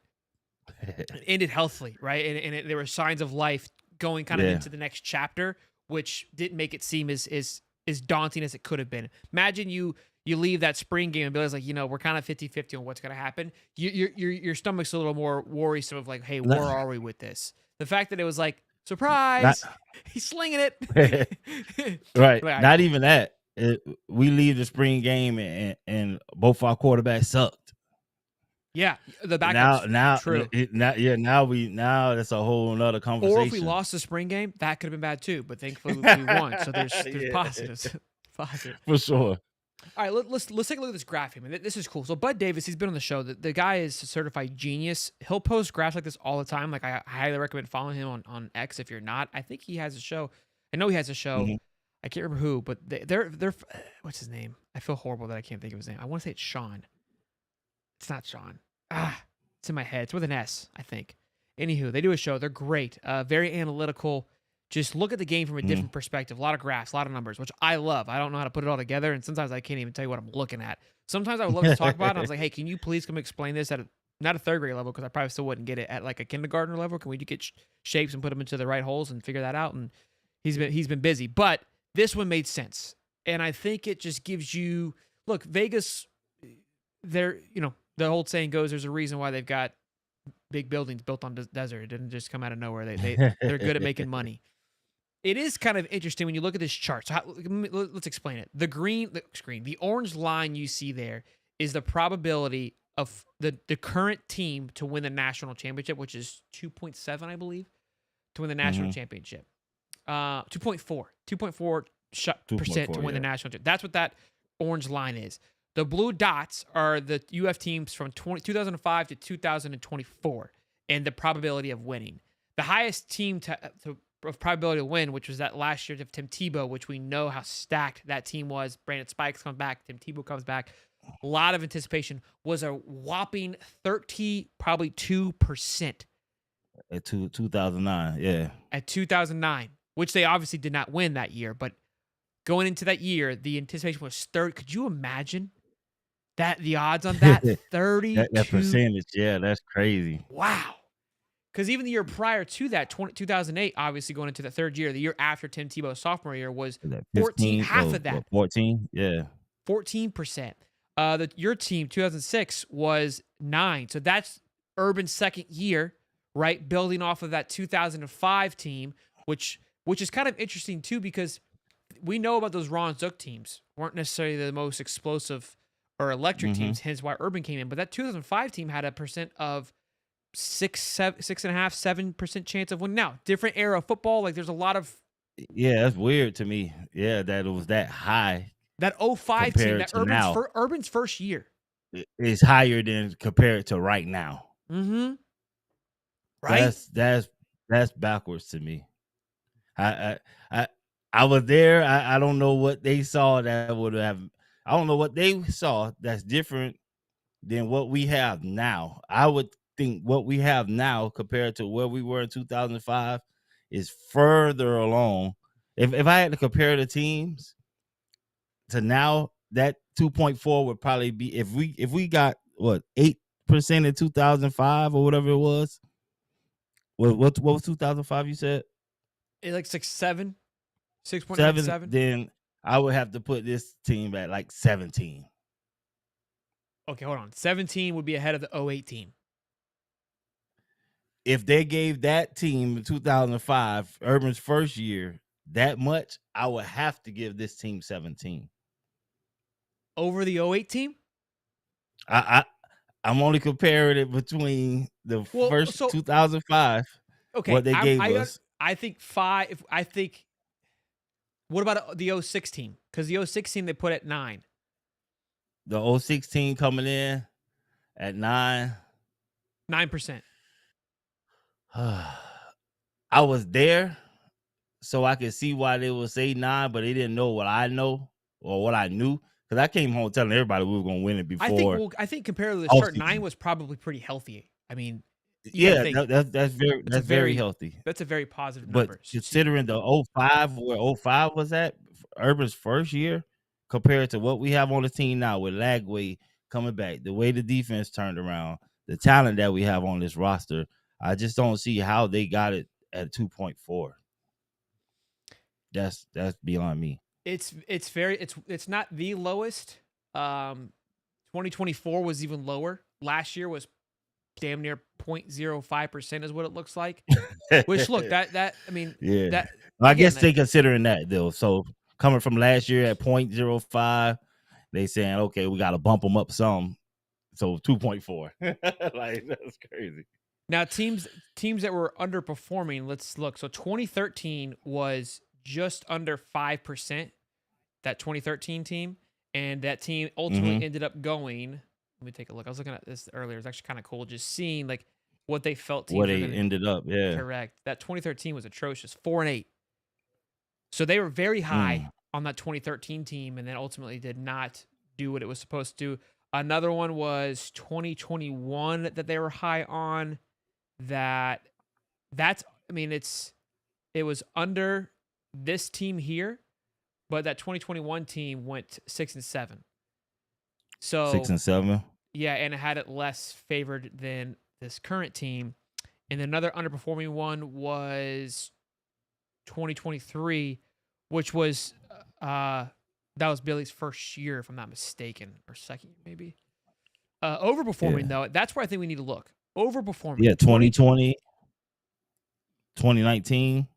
It ended healthily, right? And there were signs of life going kind of into the next chapter, which didn't make it seem as daunting as it could have been. Imagine you leave that spring game and Billy's like, we're kind of 50-50 on what's going to happen. Your stomach's a little more worrisome of like, hey, where are we with this? The fact that it was like, surprise, he's slinging it. Right. Not even that. We leave the spring game and both our quarterbacks sucked. Yeah, the backups. Now, true. Now that's a whole nother conversation. Or if we lost the spring game, that could have been bad too. But thankfully we won, so there's positives. For sure. All right, let's take a look at this graph here. Man. This is cool. So Bud Davis, he's been on the show. The guy is a certified genius. He'll post graphs like this all the time. Like I highly recommend following him on X if you're not. I think he has a show. I know he has a show. Mhm. I can't remember who, but they're what's his name? I feel horrible that I can't think of his name. I want to say it's Sean. It's not Sean. It's in my head. It's with an S, I think. Anywho, they do a show. They're great. Very analytical. Just look at the game from a different perspective. A lot of graphs, a lot of numbers, which I love. I don't know how to put it all together, and sometimes I can't even tell you what I'm looking at. Sometimes I would love to talk about it. I was like, hey, can you please come explain this at not a third grade level, because I probably still wouldn't get it at like a kindergartner level. Can we get shapes and put them into the right holes and figure that out? And he's been busy, but this one made sense, and I think it just gives you look Vegas. The old saying goes, there's a reason why they've got big buildings built on desert. It didn't just come out of nowhere. They're good at making money. It is kind of interesting when you look at this chart. So let's explain it. The orange line you see there is the probability of the current team to win the national championship, which is 2.7, I believe, to win the national championship. 2.4% to win the national championship. That's what that orange line is. The blue dots are the UF teams from 2005 to 2024 and the probability of winning. The highest team of probability to win, which was that last year of Tim Tebow, which we know how stacked that team was. Brandon Spikes comes back, Tim Tebow comes back. A lot of anticipation, was a whopping 2%. At 2009, yeah. At 2009, which they obviously did not win that year, but going into that year, the anticipation was 30. Could you imagine that the odds on that 32? that percentage, yeah, that's crazy. Wow. Because even the year prior to that, 2008, obviously going into the third year, the year after Tim Tebow's sophomore year was 14, half of that. 14, yeah. 14%. Your team, 2006, was 9. So that's Urban's second year, right? Building off of that 2005 team, which is kind of interesting too, because we know about those Ron Zook teams weren't necessarily the most explosive or electric teams, hence why Urban came in. But that 2005 team had a percent of 6.5-7% chance of winning. Now, different era of football. Like there's a lot of that's weird to me. Yeah, that it was that high. That 05 team, that Urban's first year, is higher than compared to right now. Mm-hmm. Right. That's backwards to me. I was there. I don't know what they saw that would have. I don't know what they saw that's different than what we have now. I would think what we have now compared to where we were in 2005 is further along. If I had to compare the teams to now, that 2.4 would probably be if we got what 8% in 2005 or whatever it was. What was 2005? You said it's like 6.7. Then I would have to put this team at like 17. Okay, hold on. 17 would be ahead of the 08 team. If they gave that team in 2005, Urban's first year, that much, I would have to give this team 17. Over the 08 team? I'm only comparing it between the first 2005. Okay, what they gave us. I think 5. What about the 06 team? Because the 06 team they put at 9. The 06 team coming in at 9. 9%. I was there, so I could see why they would say 9, but they didn't know what I know or what I knew. Because I came home telling everybody we were going to win it before. I think compared to the start, 9 was probably pretty healthy. I mean, that's very healthy. That's a very positive number. But considering the 05, where 05 was at, Urban's first year, compared to what we have on the team now with Lagway coming back, the way the defense turned around, the talent that we have on this roster, I just don't see how they got it at 2.4. That's beyond me. It's not the lowest. 2024 was even lower. Last year was damn near 0.05% is what it looks like. Which look, I guess they considering that though. So coming from last year at 0.05, they saying, okay, we got to bump them up some. So 2.4. Like, that's crazy. Now, teams that were underperforming, let's look. So 2013 was just under 5%, that 2013 team. And that team ultimately ended up going. Let me take a look. I was looking at this earlier. It's actually kind of cool just seeing like what they felt Where teams were they going to ended up, yeah. correct. That 2013 was atrocious, 4-8. So they were very high on that 2013 team, and then ultimately did not do what it was supposed to do. Another one was 2021 that they were high on. That's I mean it was under this team here, but that 2021 team went 6-7. So 6-7. yeah, and it had it less favored than this current team. And another underperforming one was 2023, which was that was Billy's first year, if I'm not mistaken, or second maybe. Overperforming though, that's where I think we need to look. Overperforming. Yeah, 2020, 2019.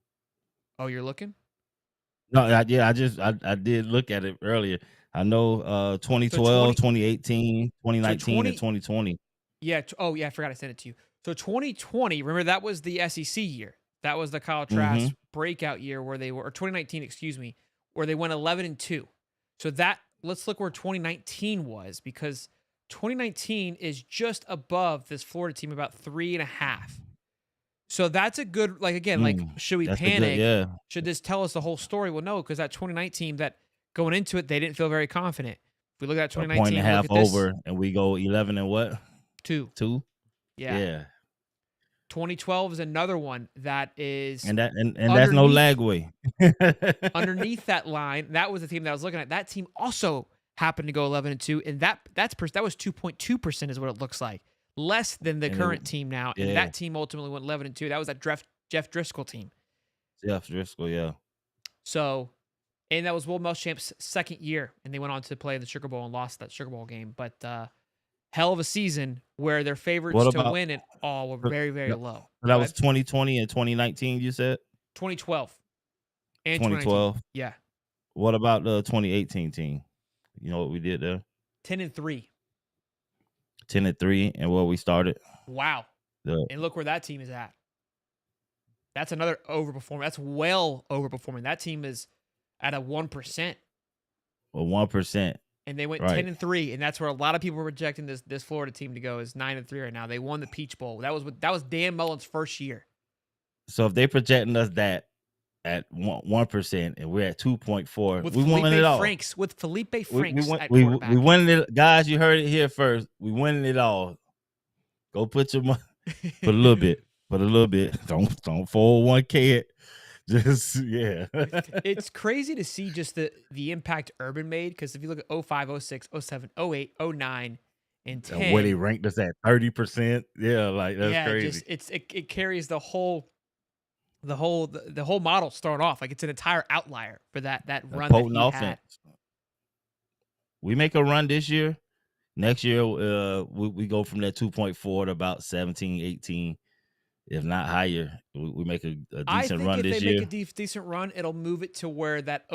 Oh, you're looking? No, I did look at it earlier. I know 2012, 2018, 2019, and 2020. Yeah. I forgot I sent it to you. So 2020, remember that was the SEC year. That was the Kyle Trask breakout year where they were, or 2019, excuse me, where they went 11-2. So let's look where 2019 was, because 2019 is just above this Florida team, about 3.5. So that's a good, like, again, like, should we panic? Should this tell us the whole story? Well, no, because that 2019, that going into it, they didn't feel very confident. If we look at 2019, a point and a half over, and we go 11 and what? 2. Yeah. 2012 is another one that is, and that's no lag way. Underneath that line, that was the team that I was looking at. That team also happened to go 11-2, and that was 2.2% is what it looks like, less than the current team now. And that team ultimately went 11-2. That was that Jeff Driscoll team. Jeff Driscoll, yeah. So, and that was Will Muschamp's second year, and they went on to play the Sugar Bowl and lost that Sugar Bowl game. But hell of a season where their favorites to win it all were very, very low. That was 2020 and 2019, you said? 2012. And 2012. Yeah. What about the 2018 team? You know what we did there? 10-3. 10-3, and where we started. Wow. And look where that team is at. That's another overperforming. That's well overperforming. That team is at a 1%. Well, 1%. And they went 10-3, and that's where a lot of people were projecting this Florida team to go, is 9-3 right now. They won the Peach Bowl. That was Dan Mullen's first year. So if they projecting us that at 1%, and we're at 2.4, with we won it all. With Felipe Franks at we quarterback. We winning it, guys. You heard it here first. We winning it all. Go put your money, put a little bit. Don't 401k it. Just It's crazy to see just the impact Urban made, because if you look at 05, 06, 07, 08, 09, and 10, and where they ranked us at 30%. Yeah, like that's crazy. It carries the whole model starting off. Like, it's an entire outlier for that run that he had. We make a run this year. Next year, we go from that 2.4 to about 17, 18. If not higher, we make a decent run this year. I think if they make a decent run, it'll move it to where that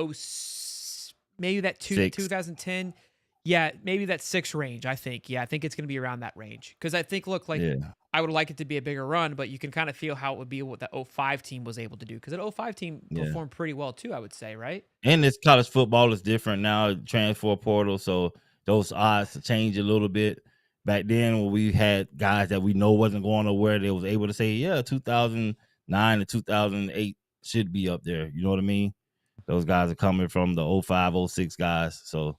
maybe that 2010, maybe that 6 range. I think I think it's going to be around that range, because I think I would like it to be a bigger run, but you can kind of feel how it would be what that 05 team was able to do, because that 05 team performed pretty well too, I would say, right? And this college football is different now, transfer portal, so those odds change a little bit. Back then, when we had guys that we know wasn't going nowhere, they was able to say, 2009 and 2008 should be up there. You know what I mean? Those guys are coming from the 05, 06 guys. So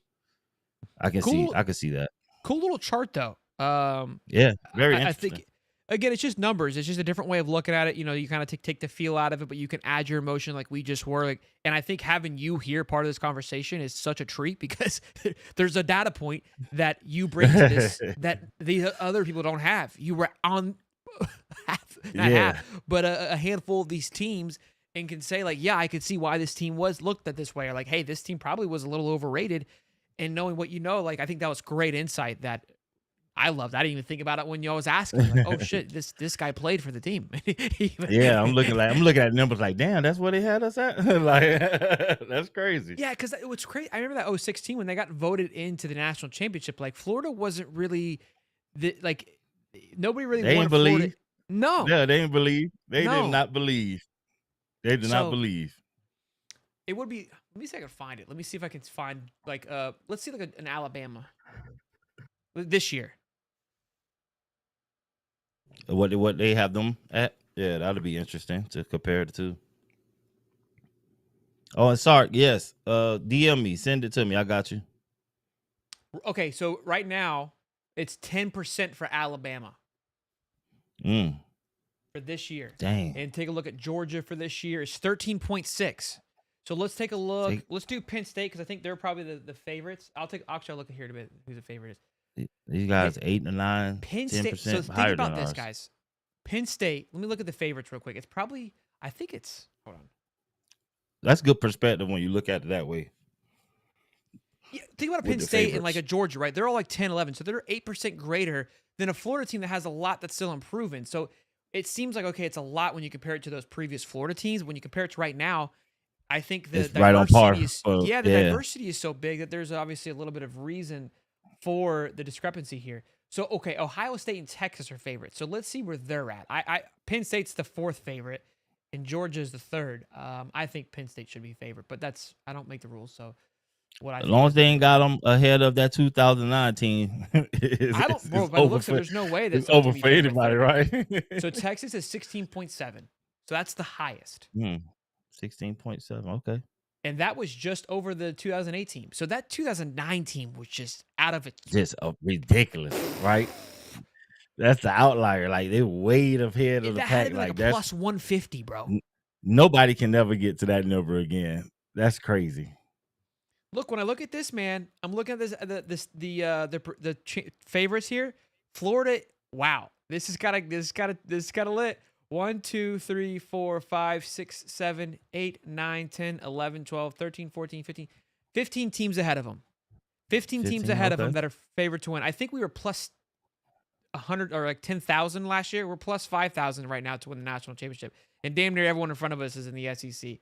I can see that. Cool little chart though. Very interesting. I think, again, it's just numbers. It's just a different way of looking at it. You know, you kind of take the feel out of it, but you can add your emotion like we just were. And I think having you here, part of this conversation, is such a treat, because there's a data point that you bring to this that the other people don't have. You were on a handful of these teams, and can say I could see why this team was looked at this way, or hey, this team probably was a little overrated. And knowing what you know, I think that was great insight that I loved. I didn't even think about it when you was asking. Oh shit, this guy played for the team. I'm looking at numbers damn, that's where they had us at. That's crazy. Yeah, because it was crazy. I remember that 06 team when they got voted into the national championship. Florida wasn't really nobody really wanted Florida. No. Yeah, they didn't believe. They did not believe. They did not believe. It would be. Let me see if I can find it. Let me see if I can find like let's see like an Alabama this year. What they have them at? Yeah, that'll be interesting to compare the two. Oh, and Sark, yes. DM me, send it to me. I got you. Okay, so right now it's 10% for Alabama for this year. Dang. And take a look at Georgia for this year. It's 13.6. So let's take a look. Let's do Penn State because I think they're probably the favorites. I'll look at here in a bit who the favorite is. These guys 8 and 9, Penn 10% State. So higher think about than this, ours. guys. Penn State. Let me look at the favorites real quick. It's probably. I think it's. Hold on. That's good perspective when you look at it that way. Yeah, think about a Penn State and like a Georgia, right? They're all like 10, 11. So they're 8% greater than a Florida team that has a lot that's still improving. So it seems like, okay, it's a lot when you compare it to those previous Florida teams. When you compare it to right now, I think the diversity right on par. Diversity is so big that there's obviously a little bit of reason for the discrepancy here. So, okay, Ohio State and Texas are favorites. So let's see where they're at. Penn State's the 4th favorite, and Georgia's the 3rd. I think Penn State should be favorite, but I don't make the rules, so as long as they ain't got them ahead of that 2019, I don't. Bro, by the looks of it, there's no way that's over for anybody, right? So Texas is 16.7. So that's the highest. 16.7. Okay. And that was just over the 2018. So that 2019 was just out of it. Just ridiculous, right? That's the outlier. Like they way ahead of the pack. Like that's plus 150, bro. Nobody can never get to that number again. That's crazy. Look, when I look at this, man, I'm looking at the favorites here. Florida, wow, this is kind of lit. 1, 2, 3, 4, 5, 6, 7, 8, 9, 10, 11, 12, 13, 14, 15 teams ahead of them. 15 teams ahead of them that are favored to win. I think we were plus 100 or like 10,000 last year. We're plus 5,000 right now to win the national championship. And damn near everyone in front of us is in the SEC.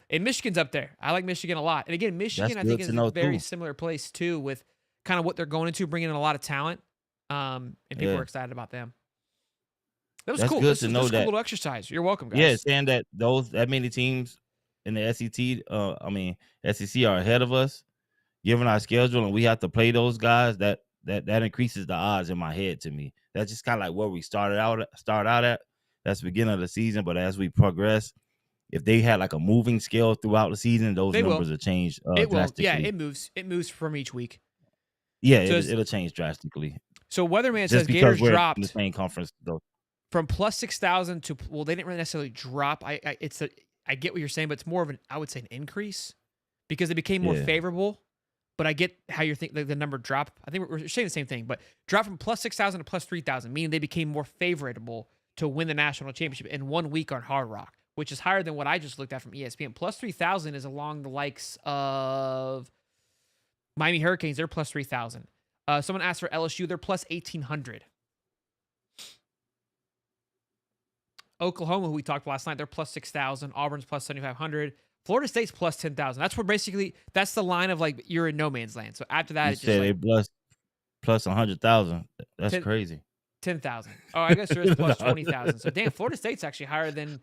And Michigan's up there. I like Michigan a lot. And again, Michigan, I think, is a very similar place, too, with kind of what they're going into, bringing in a lot of talent. And people are excited about them. That was cool. Good to know that. Cool little exercise. You're welcome, guys. Yeah, saying that that many teams in the SEC are ahead of us, given our schedule, and we have to play those guys, that increases the odds in my head to me. That's just kind of like where we start out at. That's the beginning of the season, but as we progress, if they had like a moving scale throughout the season, those numbers will change drastically. Yeah, it moves. It moves from each week. Yeah, so it'll change drastically. So Weatherman says Gators dropped in the same conference though. From plus 6,000 to, well, they didn't really necessarily drop. I get what you're saying, but it's more of I would say an increase because it became more favorable. But I get how you're thinking the number dropped. I think we're saying the same thing, but drop from plus 6,000 to plus 3,000, meaning they became more favorable to win the national championship in 1 week on Hard Rock, which is higher than what I just looked at from ESPN. Plus 3,000 is along the likes of Miami Hurricanes. They're plus 3,000. Someone asked for LSU. They're plus 1,800. Oklahoma, who we talked last night, they're plus 6,000. Auburn's plus 7,500. Florida State's plus 10,000. That's where basically that's the line of like you're in no man's land. So after that, it's just like they plus 100,000. That's crazy. 10,000. Oh, I guess there is plus 20,000. So damn, Florida State's actually higher than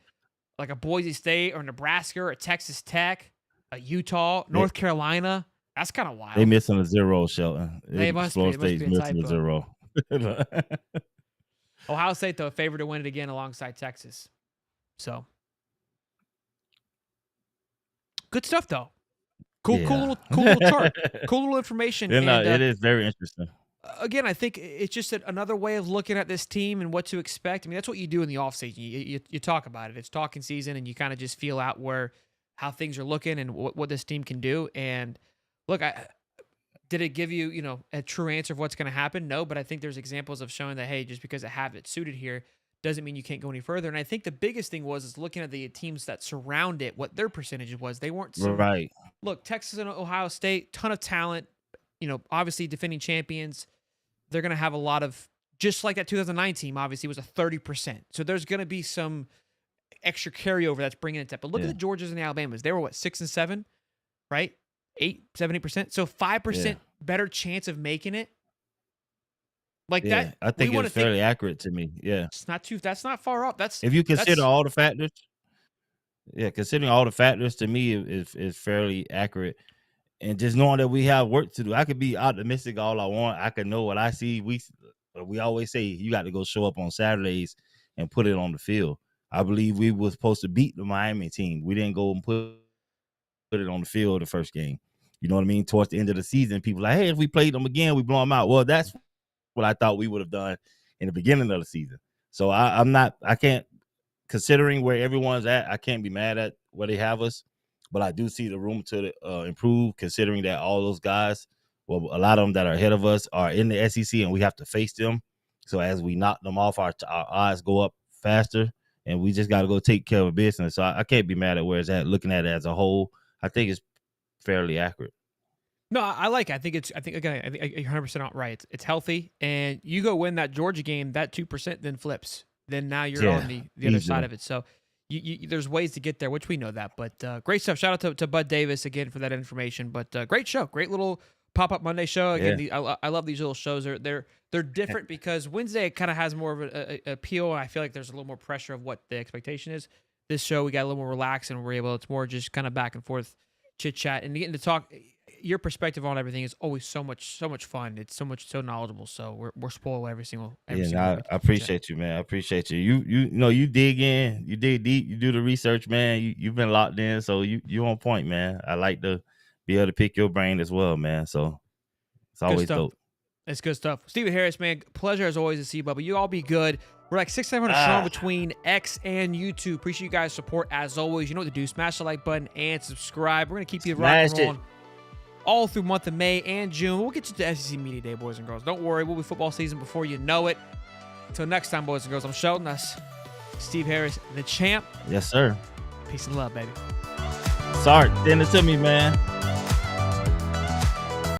like a Boise State or Nebraska or a Texas Tech, a Utah, North Carolina. That's kind of wild. They missing a zero, Shelton. Florida State's missing a zero. Ohio State, though, favored to win it again alongside Texas. So, good stuff, though. Cool little chart. Cool little information. It is very interesting. Again, I think it's just another way of looking at this team and what to expect. I mean, that's what you do in the offseason. You talk about it. It's talking season, and you kind of just feel out how things are looking and what this team can do. And look, did it give you, a true answer of what's going to happen? No, but I think there's examples of showing that, hey, just because I have it suited here doesn't mean you can't go any further. And I think the biggest thing is looking at the teams that surround it, what their percentage was. They weren't right. Look, Texas and Ohio State, ton of talent. Obviously defending champions. They're going to have a lot of, just like that 2009 team, obviously was a 30%. So there's going to be some extra carryover that's bringing it up. But look at the Georgias and the Alabamas. They were 6 and 7, right? 8%. So 5% better chance of making it. Like that. I think it's fairly accurate to me. Yeah. That's not far up. That's if you consider all the factors. Yeah, considering all the factors, to me is fairly accurate. And just knowing that we have work to do, I could be optimistic all I want. I could know what I see. We always say you got to go show up on Saturdays and put it on the field. I believe we were supposed to beat the Miami team. We didn't go and put it on the field the first game. You know what I mean? Towards the end of the season, people like, hey, if we played them again, we blow them out. Well, that's what I thought we would have done in the beginning of the season. So I can't, considering where everyone's at, I can't be mad at where they have us. But I do see the room to improve, considering that all those guys, well, a lot of them that are ahead of us are in the SEC, and we have to face them. So as we knock them off, our odds go up faster, and we just got to go take care of business. So I can't be mad at where it's at. Looking at it as a whole, I think it's fairly accurate. No, I like it. I think again, you're 100% right. It's healthy, and you go win that Georgia game, that 2% then flips. Then now you're on the other side of it. So there's ways to get there, which we know that. But great stuff. Shout out to Bud Davis again for that information. But great show, great little pop-up Monday show. Again, I love these little shows. They're different because Wednesday kind of has more of an appeal, and I feel like there's a little more pressure of what the expectation is. This show we got a little more relaxed, and it's more just kind of back and forth chit chat and getting to talk. Your perspective on everything is always so much fun. It's so knowledgeable. So we're spoiled every single I appreciate you, man. I appreciate you. You dig in, you dig deep, you do the research, man. You've been locked in, so you on point, man. I like to be able to pick your brain as well, man. So it's always dope. It's good stuff. Stephen Harris, man, pleasure as always to see you, Bubba. You all be good. We're like 600-700 strong between X and YouTube. Appreciate you guys' support as always. You know what to do. Smash the like button and subscribe. We're gonna keep you rocking and rolling all through month of May and June. We'll get you to SEC Media Day, boys and girls. Don't worry, we'll be football season before you know it. Until next time, boys and girls, I'm Sheldon. That's Steve Harris, the champ. Yes, sir. Peace and love, baby. Sorry, send it to me, man.